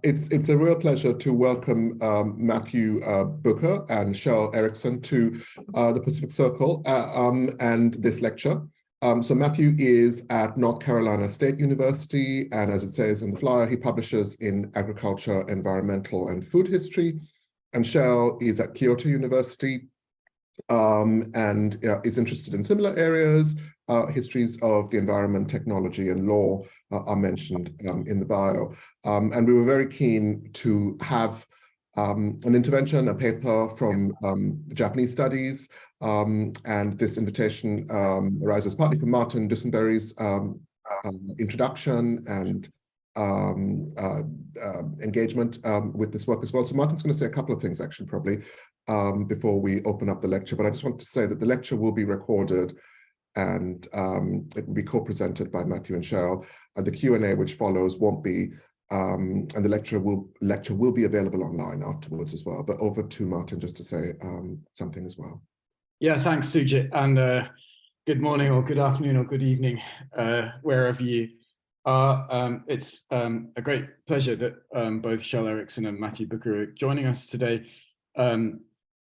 It's a real pleasure to welcome Matthew Booker and Kjell Ericson to the Pacific Circle and this lecture. So Matthew is at North Carolina State University, and as it says in the flyer, he publishes in agriculture, environmental, and food history. And Kjell is at Kyoto University and is interested in similar areas. Histories of the environment, technology, and law are mentioned in the bio. And we were very keen to have an intervention, a paper from the Japanese studies, and this invitation arises partly from Martin Dusenberry's introduction and engagement with this work as well. So Martin's going to say a couple of things, actually, probably, before we open up the lecture. But I just want to say that the lecture will be recorded and it will be co-presented by Matthew and Kjell. The Q&A which follows won't be, and the lecture will be available online afterwards as well. But over to Martin just to say something as well. Yeah, thanks, Sujit, and good morning or good afternoon or good evening, wherever you are. It's a great pleasure that both Kjell Ericson and Matthew Booker are joining us today.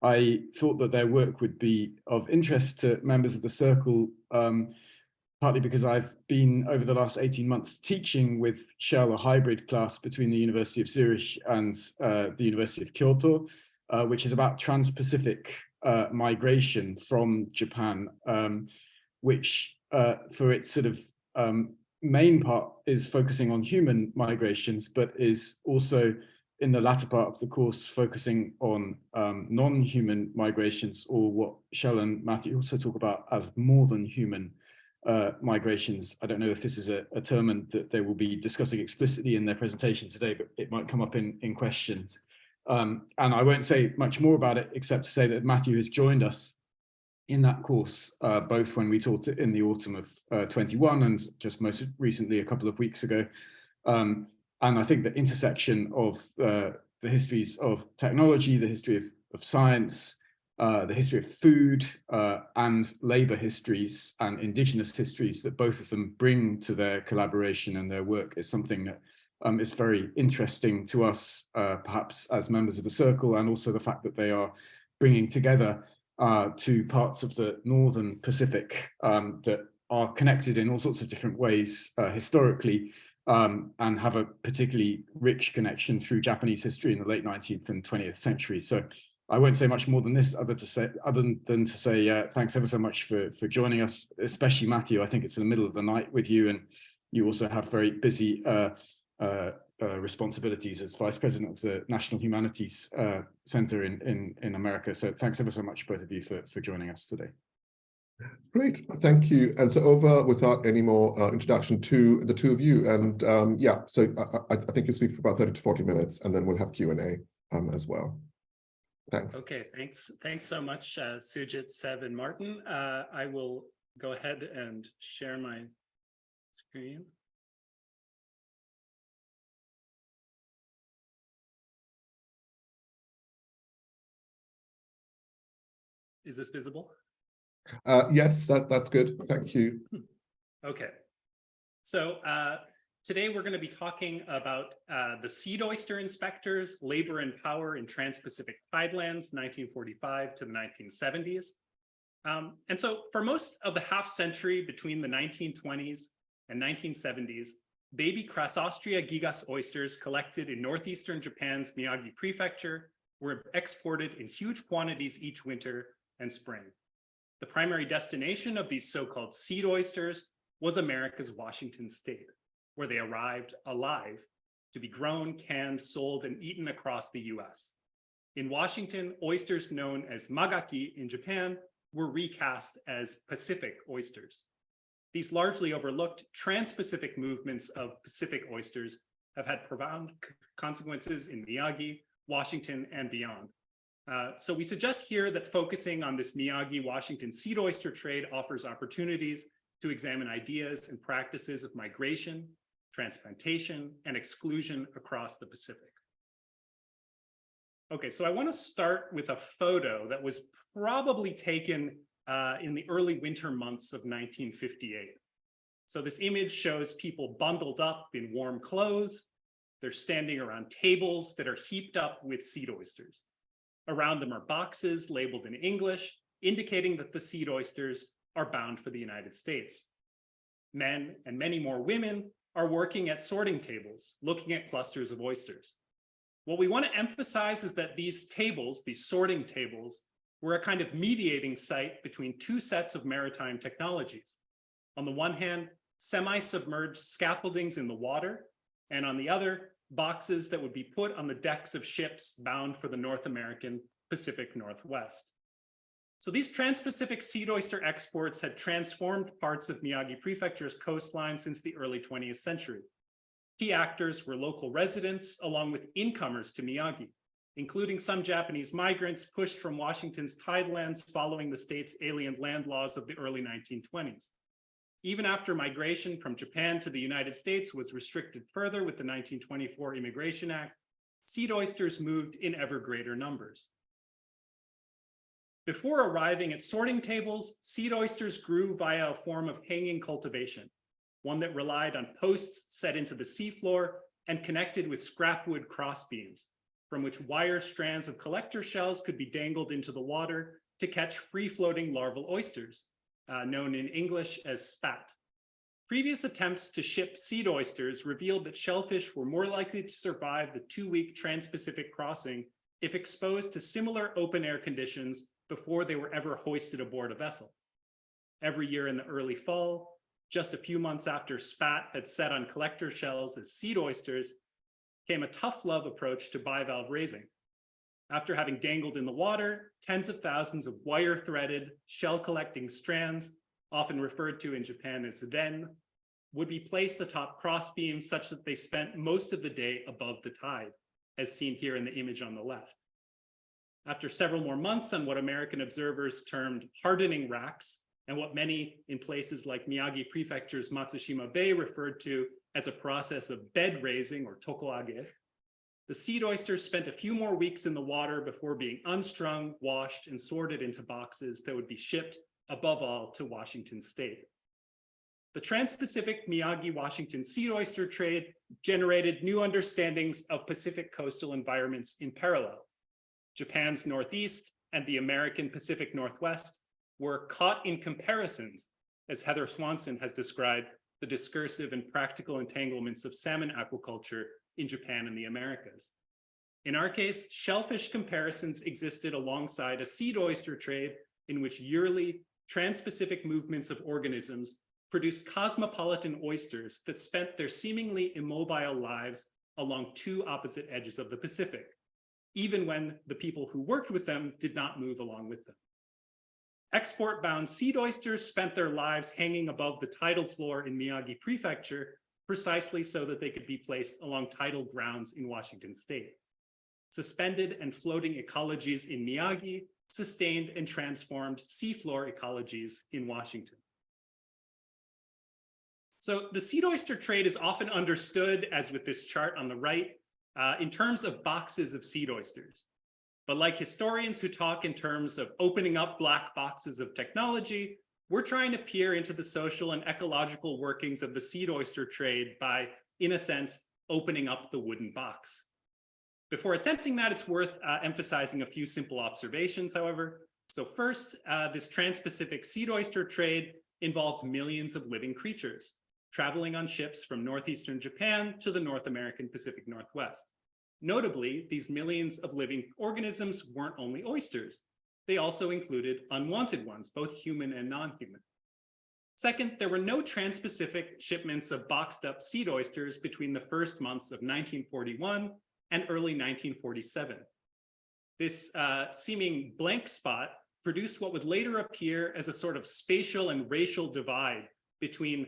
I thought that their work would be of interest to members of the Circle, partly because I've been, over the last 18 months, teaching with Kjell a hybrid class between the University of Zurich and the University of Kyoto, which is about transpacific migration from Japan, which for its sort of main part is focusing on human migrations, but is also in the latter part of the course focusing on non-human migrations, or what Kjell and Matthew also talk about as more than human migrations. I don't know if this is a term that they will be discussing explicitly in their presentation today, but it might come up in questions. And I won't say much more about it, except to say that Matthew has joined us in that course, both when we taught it in the autumn of 21 and just most recently a couple of weeks ago. And I think the intersection of the histories of technology, the history of science, the history of food, and labor histories and indigenous histories that both of them bring to their collaboration and their work is something that is very interesting to us, perhaps as members of the Circle, and also the fact that they are bringing together two parts of the Northern Pacific that are connected in all sorts of different ways historically, and have a particularly rich connection through Japanese history in the late 19th and 20th century. So I won't say much more than this, other than to say thanks ever so much for joining us, especially Matthew. I think it's in the middle of the night with you, and you also have very busy responsibilities as Vice President of the National Humanities Center in America. So thanks ever so much, both of you, for joining us today. Great, thank you. And so over without any more introduction to the two of you. And yeah, so I think you speak for about 30 to 40 minutes, and then we'll have Q&A as well. Thanks. Okay, thanks so much, Sujit, Seb, and Martin. I will go ahead and share my screen. Is this visible? Yes, that's good. Thank you. Okay. So today we're going to be talking about the seed oyster inspectors, labor and power in Trans-Pacific Tidelands, 1945 to the 1970s. And so for most of the half century between the 1920s and 1970s, baby Crassostria gigas oysters collected in northeastern Japan's Miyagi Prefecture were exported in huge quantities each winter and spring. The primary destination of these so-called seed oysters was America's Washington state, where they arrived alive to be grown, canned, sold, and eaten across the US. In Washington, oysters known as magaki in Japan were recast as Pacific oysters. These largely overlooked trans-Pacific movements of Pacific oysters have had profound consequences in Miyagi, Washington, and beyond. So we suggest here that focusing on this Miyagi-Washington seed oyster trade offers opportunities to examine ideas and practices of migration, transplantation, and exclusion across the Pacific. Okay, so I want to start with a photo that was probably taken in the early winter months of 1958. So this image shows people bundled up in warm clothes, They're standing around tables that are heaped up with seed oysters. Around them are boxes labeled in English, indicating that the seed oysters are bound for the United States. Men and many more women are working at sorting tables, looking at clusters of oysters. What we want to emphasize is that these tables, these sorting tables, were a kind of mediating site between two sets of maritime technologies. On the one hand, semi-submerged scaffoldings in the water, and on the other, boxes that would be put on the decks of ships bound for the North American Pacific Northwest. So these transpacific seed oyster exports had transformed parts of Miyagi Prefecture's coastline since the early 20th century. Key actors were local residents along with incomers to Miyagi, including some Japanese migrants pushed from Washington's tidelands following the state's alien land laws of the early 1920s. Even after migration from Japan to the United States was restricted further with the 1924 Immigration Act, seed oysters moved in ever greater numbers. Before arriving at sorting tables, seed oysters grew via a form of hanging cultivation, one that relied on posts set into the seafloor and connected with scrapwood crossbeams, from which wire strands of collector shells could be dangled into the water to catch free-floating larval oysters, known in English as spat. Previous attempts to ship seed oysters revealed that shellfish were more likely to survive the 2-week Trans-Pacific crossing if exposed to similar open-air conditions before they were ever hoisted aboard a vessel. Every year in the early fall, just a few months after spat had set on collector shells as seed oysters, came a tough love approach to bivalve raising. After having dangled in the water, tens of thousands of wire-threaded, shell-collecting strands, often referred to in Japan as ren, would be placed atop crossbeams such that they spent most of the day above the tide, as seen here in the image on the left. After several more months on what American observers termed hardening racks, and what many in places like Miyagi Prefecture's Matsushima Bay referred to as a process of bed raising or tokoage, the seed oysters spent a few more weeks in the water before being unstrung, washed, and sorted into boxes that would be shipped, above all, to Washington State. The Trans-Pacific Miyagi-Washington seed oyster trade generated new understandings of Pacific coastal environments in parallel. Japan's Northeast and the American Pacific Northwest were caught in comparisons, as Heather Swanson has described the discursive and practical entanglements of salmon aquaculture in Japan and the Americas. In our case, shellfish comparisons existed alongside a seed oyster trade in which yearly trans-Pacific movements of organisms produced cosmopolitan oysters that spent their seemingly immobile lives along two opposite edges of the Pacific, even when the people who worked with them did not move along with them. Export-bound seed oysters spent their lives hanging above the tidal floor in Miyagi Prefecture, precisely so that they could be placed along tidal grounds in Washington State. Suspended and floating ecologies in Miyagi sustained and transformed seafloor ecologies in Washington. So the seed oyster trade is often understood, as with this chart on the right, in terms of boxes of seed oysters. But like historians who talk in terms of opening up black boxes of technology, we're trying to peer into the social and ecological workings of the seed oyster trade by, in a sense, opening up the wooden box. Before attempting that, it's worth emphasizing a few simple observations, however. So first, this trans-Pacific seed oyster trade involved millions of living creatures traveling on ships from northeastern Japan to the North American Pacific Northwest. Notably, these millions of living organisms weren't only oysters. They also included unwanted ones, both human and non-human. Second, there were no trans-Pacific shipments of boxed up seed oysters between the first months of 1941 and early 1947. This seeming blank spot produced what would later appear as a sort of spatial and racial divide between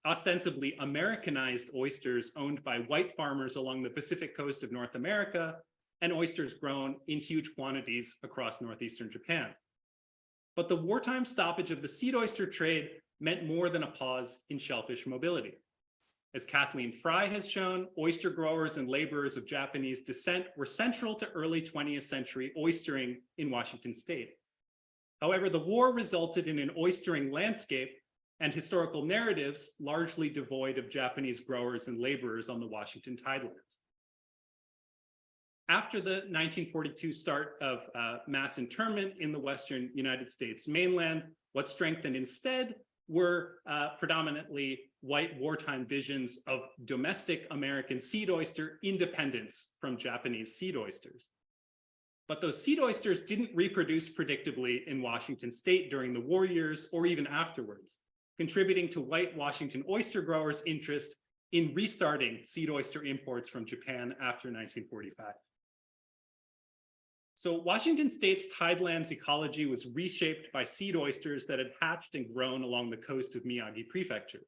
ostensibly Americanized oysters owned by white farmers along the Pacific coast of North America and oysters grown in huge quantities across northeastern Japan. But the wartime stoppage of the seed oyster trade meant more than a pause in shellfish mobility. As Kathleen Fry has shown, oyster growers and laborers of Japanese descent were central to early 20th century oystering in Washington State. However, the war resulted in an oystering landscape and historical narratives largely devoid of Japanese growers and laborers on the Washington tidelands. After the 1942 start of mass internment in the Western United States mainland, what strengthened instead were predominantly white wartime visions of domestic American seed oyster independence from Japanese seed oysters. But those seed oysters didn't reproduce predictably in Washington state during the war years or even afterwards, contributing to white Washington oyster growers' interest in restarting seed oyster imports from Japan after 1945. So Washington state's tidelands ecology was reshaped by seed oysters that had hatched and grown along the coast of Miyagi Prefecture.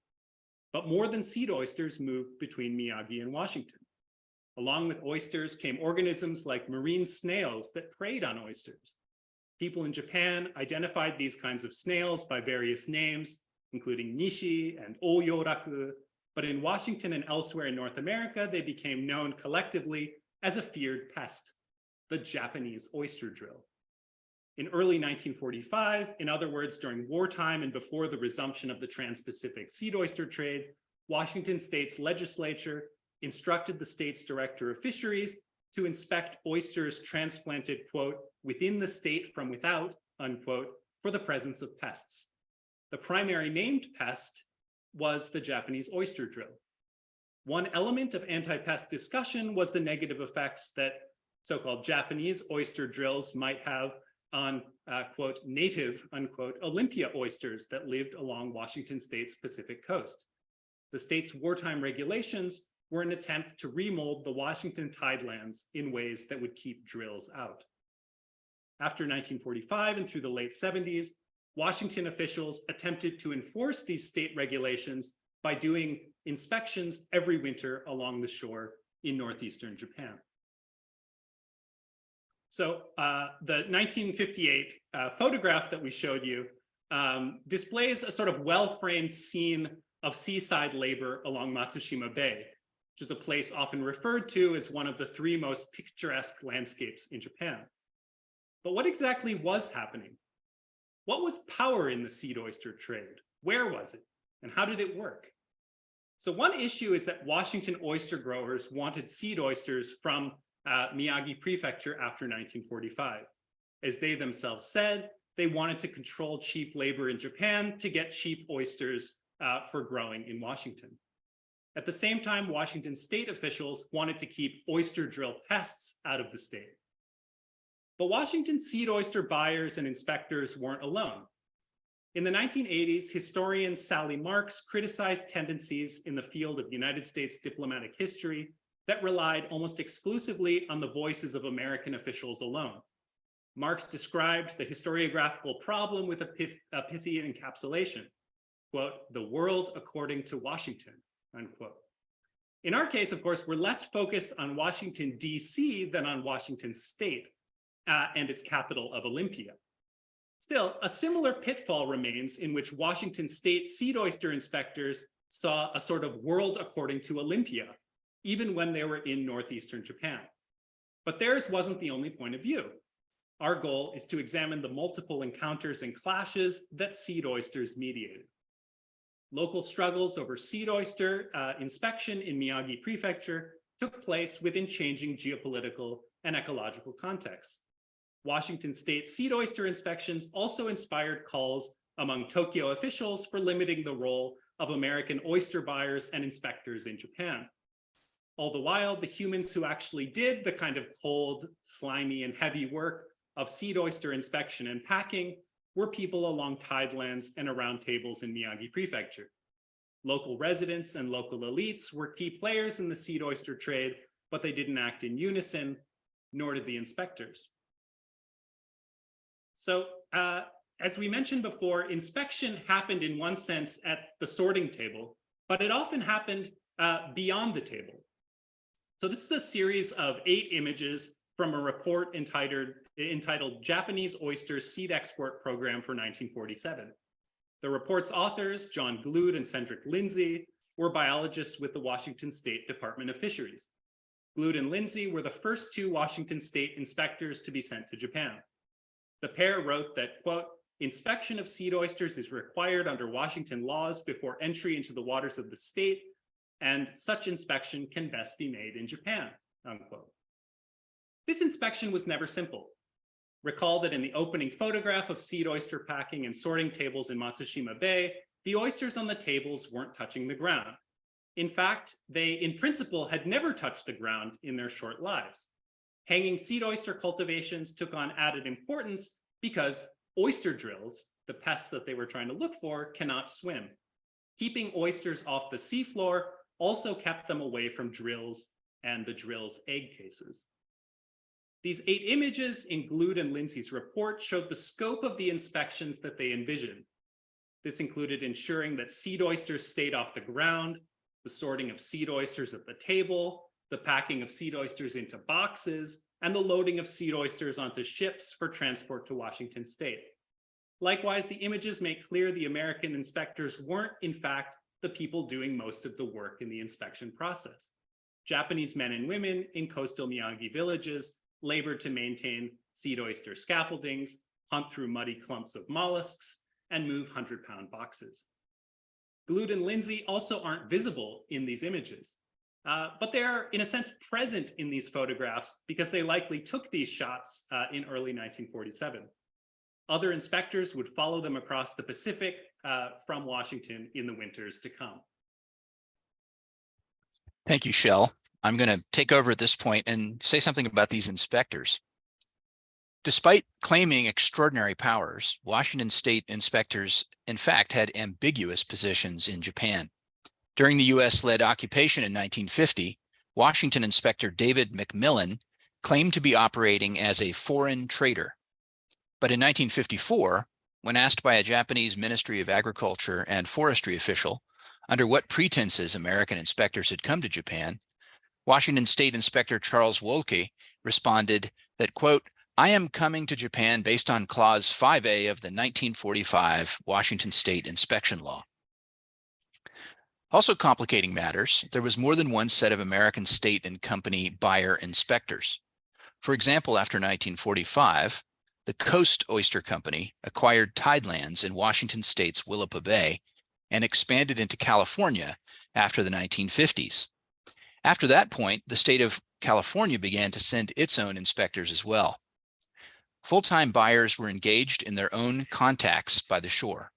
But more than seed oysters moved between Miyagi and Washington. Along with oysters came organisms like marine snails that preyed on oysters. People in Japan identified these kinds of snails by various names, including nishi and oyoraku, but in Washington and elsewhere in North America, they became known collectively as a feared pest, the Japanese oyster drill. In early 1945, in other words, during wartime and before the resumption of the Trans-Pacific seed oyster trade, Washington state's legislature instructed the state's director of fisheries to inspect oysters transplanted, quote, within the state from without, unquote, for the presence of pests. The primary named pest was the Japanese oyster drill. One element of anti-pest discussion was the negative effects that so-called Japanese oyster drills might have on, quote, native, unquote, Olympia oysters that lived along Washington state's Pacific coast. The state's wartime regulations were an attempt to remold the Washington tidelands in ways that would keep drills out. After 1945 and through the late 70s, Washington officials attempted to enforce these state regulations by doing inspections every winter along the shore in northeastern Japan. So the 1958 photograph that we showed you displays a sort of well-framed scene of seaside labor along Matsushima Bay, which is a place often referred to as one of the three most picturesque landscapes in Japan. But what exactly was happening? What was power in the seed oyster trade? Where was it? And how did it work? So one issue is that Washington oyster growers wanted seed oysters from Miyagi Prefecture after 1945. As they themselves said, they wanted to control cheap labor in Japan to get cheap oysters for growing in Washington. At the same time, Washington state officials wanted to keep oyster drill pests out of the state. But Washington seed oyster buyers and inspectors weren't alone. In the 1980s, historian Sally Marks criticized tendencies in the field of United States diplomatic history that relied almost exclusively on the voices of American officials alone. Marx described the historiographical problem with a pithy encapsulation, quote, the world according to Washington, unquote. In our case, of course, we're less focused on Washington, D.C. than on Washington state and its capital of Olympia. Still, a similar pitfall remains in which Washington state seed oyster inspectors saw a sort of world according to Olympia, even when they were in northeastern Japan. But theirs wasn't the only point of view. Our goal is to examine the multiple encounters and clashes that seed oysters mediated. Local struggles over seed oyster inspection in Miyagi Prefecture took place within changing geopolitical and ecological contexts. Washington state seed oyster inspections also inspired calls among Tokyo officials for limiting the role of American oyster buyers and inspectors in Japan. All the while, the humans who actually did the kind of cold, slimy, and heavy work of seed oyster inspection and packing were people along tidelands and around tables in Miyagi Prefecture. Local residents and local elites were key players in the seed oyster trade, but they didn't act in unison, nor did the inspectors. So, as we mentioned before, inspection happened in one sense at the sorting table, but it often happened beyond the table. So this is a series of 8 images from a report entitled Japanese Oyster Seed Export Program for 1947. The report's authors, John Glood and Cedric Lindsay, were biologists with the Washington State Department of Fisheries. Glood and Lindsay were the first 2 Washington State inspectors to be sent to Japan. The pair wrote that, quote, inspection of seed oysters is required under Washington laws before entry into the waters of the state, and such inspection can best be made in Japan, unquote. This inspection was never simple. Recall that in the opening photograph of seed oyster packing and sorting tables in Matsushima Bay, the oysters on the tables weren't touching the ground. In fact, they, in principle, had never touched the ground in their short lives. Hanging seed oyster cultivations took on added importance because oyster drills, the pests that they were trying to look for, cannot swim. Keeping oysters off the seafloor also kept them away from drills and the drills' egg cases. These 8 images in Glood and Lindsay's report showed the scope of the inspections that they envisioned. This included ensuring that seed oysters stayed off the ground, the sorting of seed oysters at the table, the packing of seed oysters into boxes, and the loading of seed oysters onto ships for transport to Washington state. Likewise, the images make clear the American inspectors weren't, in fact, the people doing most of the work in the inspection process. Japanese men and women in coastal Miyagi villages labored to maintain seed oyster scaffoldings, hunt through muddy clumps of mollusks, and move 100-pound boxes. Glood and Lindsay also aren't visible in these images, but they are, in a sense, present in these photographs because they likely took these shots in early 1947. Other inspectors would follow them across the Pacific from Washington in the winters to come. Thank you, Shell. I'm going to take over at this point and say something about these inspectors. Despite claiming extraordinary powers, Washington state inspectors, in fact, had ambiguous positions in Japan. During the U.S.-led occupation in 1950, Washington Inspector David McMillan claimed to be operating as a foreign trader. But in 1954, when asked by a Japanese Ministry of Agriculture and Forestry official under what pretenses American inspectors had come to Japan, Washington State Inspector Charles Wolke responded that, quote, "I am coming to Japan based on Clause 5A of the 1945 Washington State Inspection Law." Also complicating matters, there was more than one set of American state and company buyer inspectors. For example, after 1945, the Coast Oyster Company acquired tidelands in Washington State's Willapa Bay and expanded into California after the 1950s. After that point, the state of California began to send its own inspectors as well. Full-time buyers were engaged in their own contacts by the shore.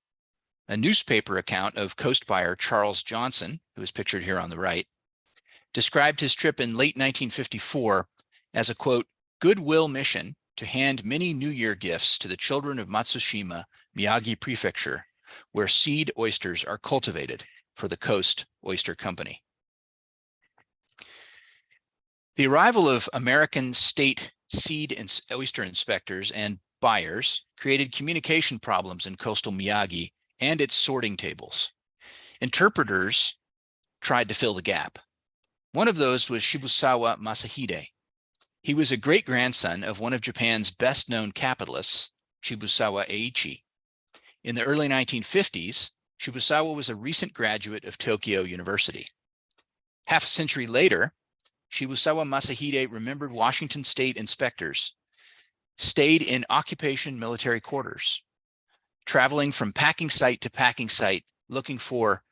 A newspaper account of coast buyer Charles Johnson, who is pictured here on the right, described his trip in late 1954 as a, quote, "goodwill mission to hand many New Year gifts to the children of Matsushima, Miyagi Prefecture, where seed oysters are cultivated for the Coast Oyster Company." The arrival of American state seed and oyster inspectors and buyers created communication problems in coastal Miyagi and its sorting tables. Interpreters tried to fill the gap. One of those was Shibusawa Masahide. He was a great-grandson of one of Japan's best-known capitalists, Shibusawa Eiichi. In the early 1950s, Shibusawa was a recent graduate of Tokyo University. Half a century later, Shibusawa Masahide remembered Washington state inspectors, stayed in occupation military quarters, traveling from packing site to packing site, looking for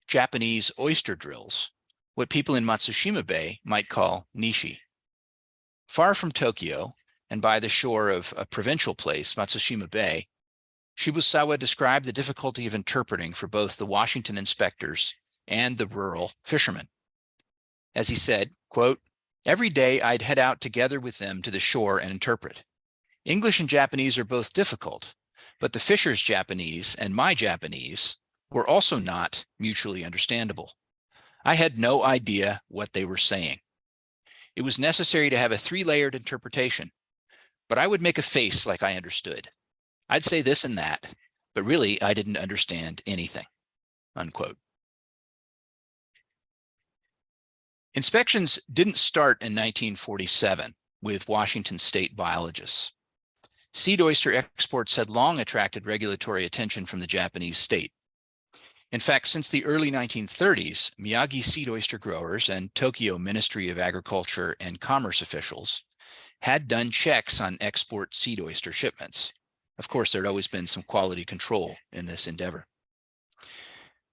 Japanese oyster drills, what people in Matsushima Bay might call nishi. Far from Tokyo, and by the shore of a provincial place, Matsushima Bay, Shibusawa described the difficulty of interpreting for both the Washington inspectors and the rural fishermen. As he said, quote, "Every day I'd head out together with them to the shore and interpret. English and Japanese are both difficult, but the fisher's Japanese and my Japanese were also not mutually understandable. I had no idea what they were saying. It was necessary to have a 3-layered interpretation, but I would make a face like I understood. I'd say this and that, but really I didn't understand anything," unquote. Inspections didn't start in 1947 with Washington state biologists. Seed oyster exports had long attracted regulatory attention from the Japanese state. In fact, since the early 1930s, Miyagi seed oyster growers and Tokyo Ministry of Agriculture and Commerce officials had done checks on export seed oyster shipments. Of course, there'd always been some quality control in this endeavor.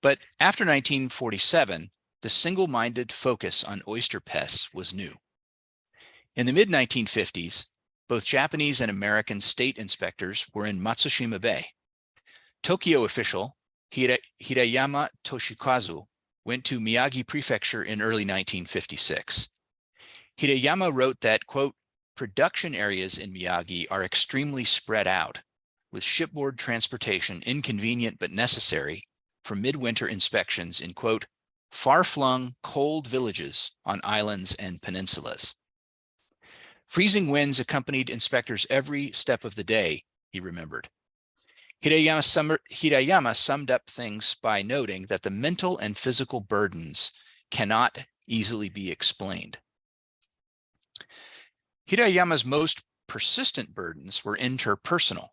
But after 1947, the single-minded focus on oyster pests was new. In the mid-1950s, both Japanese and American state inspectors were in Matsushima Bay. Tokyo official Hirayama Toshikazu went to Miyagi Prefecture in early 1956. Hirayama wrote that, quote, production areas in Miyagi are extremely spread out, with shipboard transportation inconvenient but necessary for midwinter inspections in, quote, far-flung, cold villages on islands and peninsulas. Freezing winds accompanied inspectors every step of the day, he remembered. Hirayama summed up things by noting that the mental and physical burdens cannot easily be explained. Hirayama's most persistent burdens were interpersonal.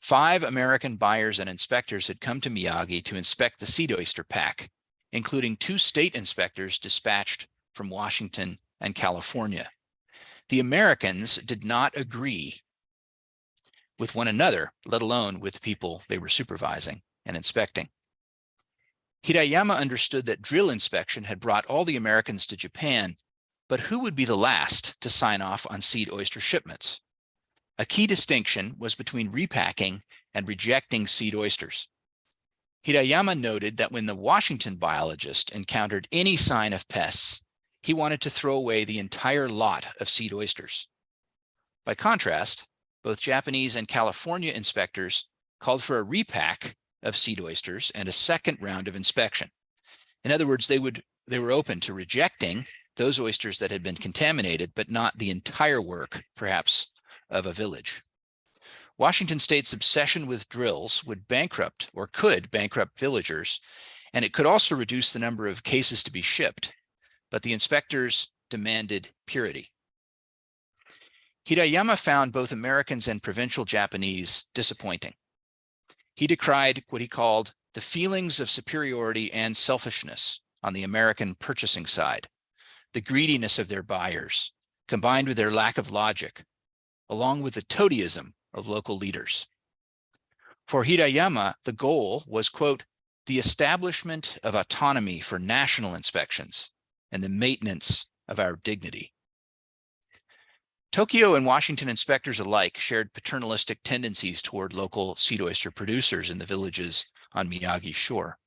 5 American buyers and inspectors had come to Miyagi to inspect the seed oyster pack, including 2 state inspectors dispatched from Washington and California. The Americans did not agree with one another, let alone with people they were supervising and inspecting. Hirayama understood that drill inspection had brought all the Americans to Japan, but who would be the last to sign off on seed oyster shipments? A key distinction was between repacking and rejecting seed oysters. Hirayama noted that when the Washington biologist encountered any sign of pests, he wanted to throw away the entire lot of seed oysters. By contrast, both Japanese and California inspectors called for a repack of seed oysters and a second round of inspection. In other words, they were open to rejecting those oysters that had been contaminated, but not the entire work, perhaps, of a village. Washington State's obsession with drills would bankrupt or could bankrupt villagers, and it could also reduce the number of cases to be shipped, but the inspectors demanded purity. Hirayama found both Americans and provincial Japanese disappointing. He decried what he called the feelings of superiority and selfishness on the American purchasing side, the greediness of their buyers, combined with their lack of logic, along with the toadyism of local leaders. For Hirayama, the goal was, quote, the establishment of autonomy for national inspections and the maintenance of our dignity. Tokyo and Washington inspectors alike shared paternalistic tendencies toward local seed oyster producers in the villages on Miyagi's shore.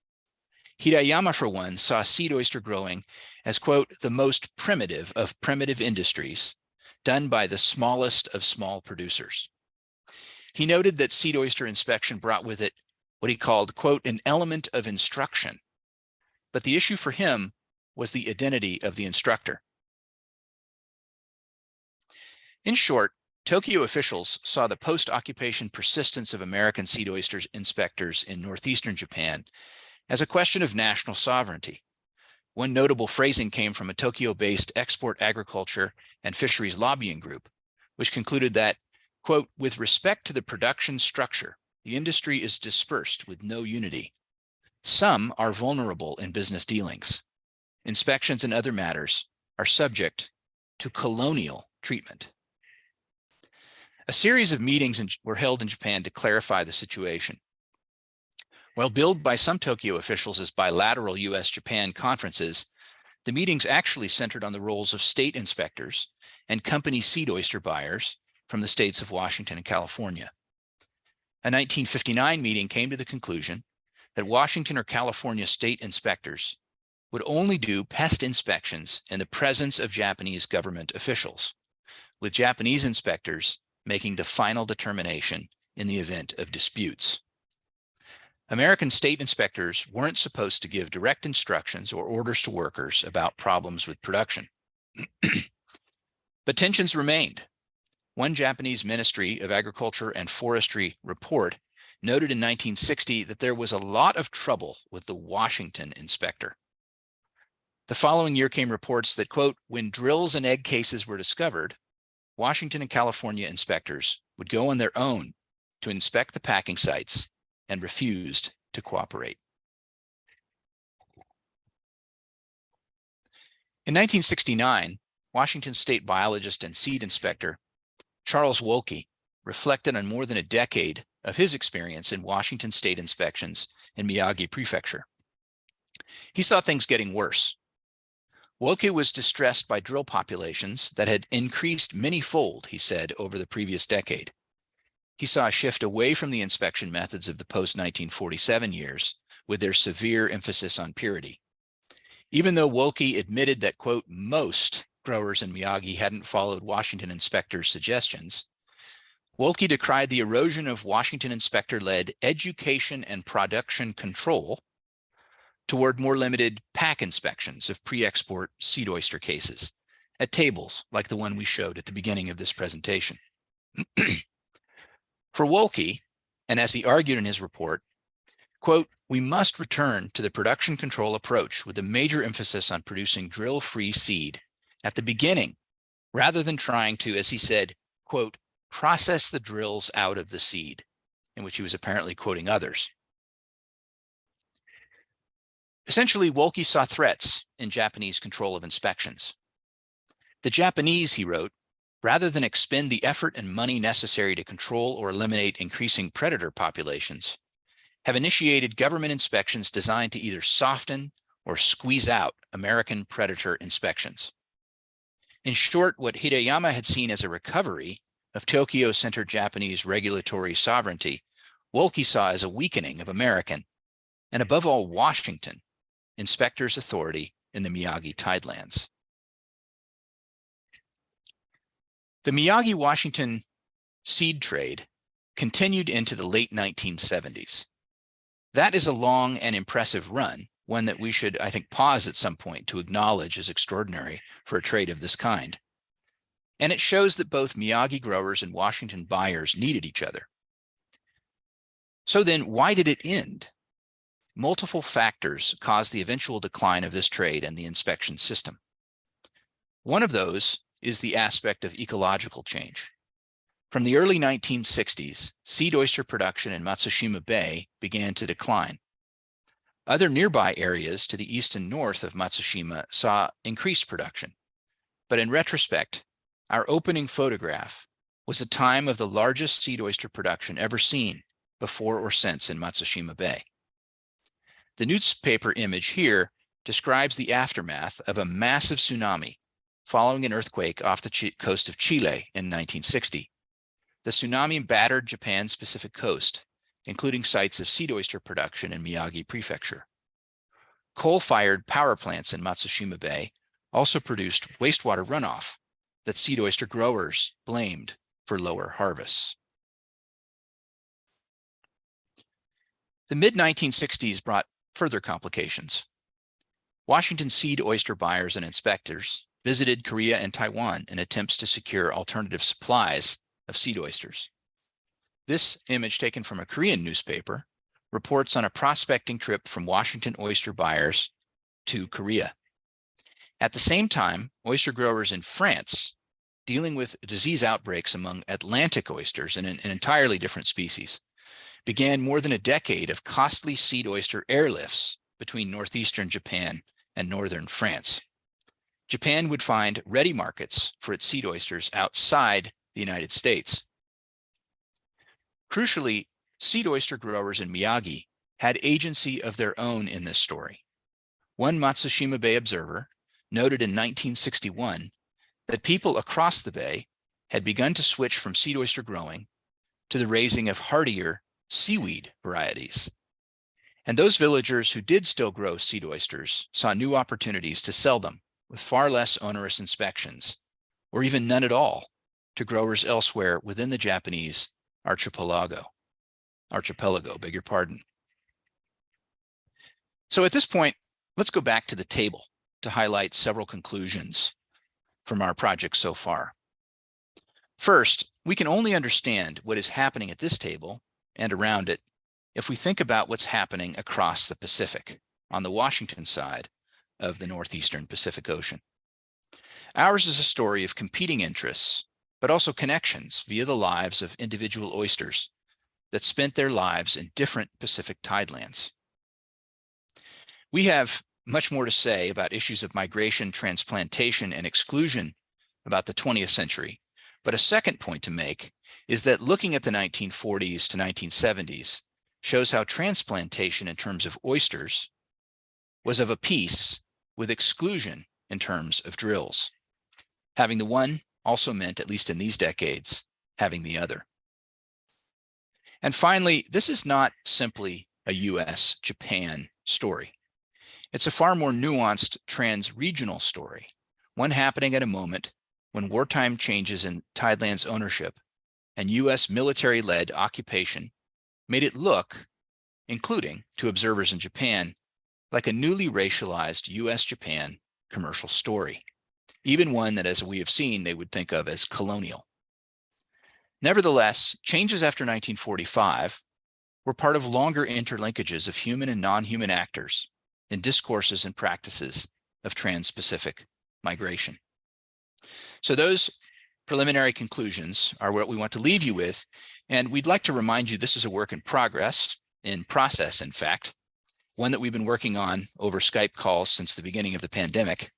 Hirayama, for one, saw seed oyster growing as, quote, the most primitive of primitive industries done by the smallest of small producers. He noted that seed oyster inspection brought with it what he called, quote, an element of instruction. But the issue for him was the identity of the instructor. In short, Tokyo officials saw the post-occupation persistence of American seed oyster inspectors in northeastern Japan as a question of national sovereignty. One notable phrasing came from a Tokyo-based export agriculture and fisheries lobbying group, which concluded that, quote, with respect to the production structure, the industry is dispersed with no unity. Some are vulnerable in business dealings. Inspections and other matters are subject to colonial treatment. A series of meetings were held in Japan to clarify the situation. While billed by some Tokyo officials as bilateral US-Japan conferences, the meetings actually centered on the roles of state inspectors and company seed oyster buyers from the states of Washington and California. A 1959 meeting came to the conclusion that Washington or California state inspectors would only do pest inspections in the presence of Japanese government officials, with Japanese inspectors making the final determination in the event of disputes. American state inspectors weren't supposed to give direct instructions or orders to workers about problems with production. But tensions remained. One Japanese Ministry of Agriculture and Forestry report noted in 1960 that there was a lot of trouble with the Washington inspector. The following year came reports that, quote, when drills and egg cases were discovered, Washington and California inspectors would go on their own to inspect the packing sites and refused to cooperate. In 1969, Washington State biologist and seed inspector Charles Wolke reflected on more than a decade of his experience in Washington state inspections in Miyagi Prefecture. He saw things getting worse. Woelke was distressed by drill populations that had increased many-fold, he said, over the previous decade. He saw a shift away from the inspection methods of the post-1947 years, with their severe emphasis on purity. Even though Woelke admitted that, quote, most growers in Miyagi hadn't followed Washington inspectors' suggestions, Woelke decried the erosion of Washington inspector-led education and production control toward more limited pack inspections of pre-export seed oyster cases at tables like the one we showed at the beginning of this presentation. For Woelke, and as he argued in his report, quote, we must return to the production control approach with a major emphasis on producing drill-free seed at the beginning, rather than trying to, as he said, quote, process the drills out of the seed, in which he was apparently quoting others. Essentially, Woelke saw threats in Japanese control of inspections. The Japanese, he wrote, rather than expend the effort and money necessary to control or eliminate increasing predator populations, have initiated government inspections designed to either soften or squeeze out American predator inspections. In short, what Hideyama had seen as a recovery of Tokyo-centered Japanese regulatory sovereignty, Woelke saw as a weakening of American, and above all, Washington, inspectors' authority in the Miyagi tidelands. The Miyagi-Washington seed trade continued into the late 1970s. That is a long and impressive run, one that we should, I think, pause at some point to acknowledge as extraordinary for a trade of this kind. And it shows that both Miyagi growers and Washington buyers needed each other. So then, why did it end? Multiple factors caused the eventual decline of this trade and the inspection system. One of those is the aspect of ecological change. From the early 1960s, seed oyster production in Matsushima Bay began to decline. Other nearby areas to the east and north of Matsushima saw increased production. But in retrospect, our opening photograph was a time of the largest seed oyster production ever seen before or since in Matsushima Bay. The newspaper image here describes the aftermath of a massive tsunami following an earthquake off the coast of Chile in 1960. The tsunami battered Japan's Pacific coast, including sites of seed oyster production in Miyagi Prefecture. Coal-fired power plants in Matsushima Bay also produced wastewater runoff that seed oyster growers blamed for lower harvests. The mid-1960s brought further complications. Washington seed oyster buyers and inspectors visited Korea and Taiwan in attempts to secure alternative supplies of seed oysters. This image, taken from a Korean newspaper, reports on a prospecting trip from Washington oyster buyers to Korea. At the same time, oyster growers in France, dealing with disease outbreaks among Atlantic oysters and an entirely different species, began more than a decade of costly seed oyster airlifts between northeastern Japan and northern France. Japan would find ready markets for its seed oysters outside the United States. Crucially, seed oyster growers in Miyagi had agency of their own in this story. One Matsushima Bay observer noted in 1961 that people across the bay had begun to switch from seed oyster growing to the raising of hardier seaweed varieties. And those villagers who did still grow seed oysters saw new opportunities to sell them with far less onerous inspections, or even none at all, to growers elsewhere within the Japanese archipelago, beg your pardon. So at this point, let's go back to the table to highlight several conclusions from our project so far. First, we can only understand what is happening at this table and around it if we think about what's happening across the Pacific on the Washington side of the northeastern Pacific Ocean. Ours is a story of competing interests, but also connections via the lives of individual oysters that spent their lives in different Pacific tidelands. We have much more to say about issues of migration, transplantation, and exclusion about the 20th century, but a second point to make is that looking at the 1940s to 1970s shows how transplantation in terms of oysters was of a piece with exclusion in terms of drills. Having the one also meant, at least in these decades, having the other. And finally, this is not simply a US-Japan story. It's a far more nuanced trans-regional story, one happening at a moment when wartime changes in tidelands ownership and US military-led occupation made it look, including to observers in Japan, like a newly racialized US-Japan commercial story, even one that, as we have seen, they would think of as colonial. Nevertheless, changes after 1945 were part of longer interlinkages of human and non-human actors in discourses and practices of transpacific migration. So those preliminary conclusions are what we want to leave you with, and we'd like to remind you this is a work in process, in fact, one that we've been working on over Skype calls since the beginning of the pandemic.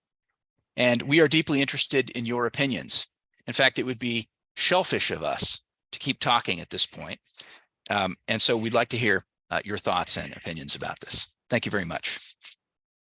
And we are deeply interested in your opinions. In fact, it would be shellfish of us to keep talking at this point. And so we'd like to hear your thoughts and opinions about this. Thank you very much.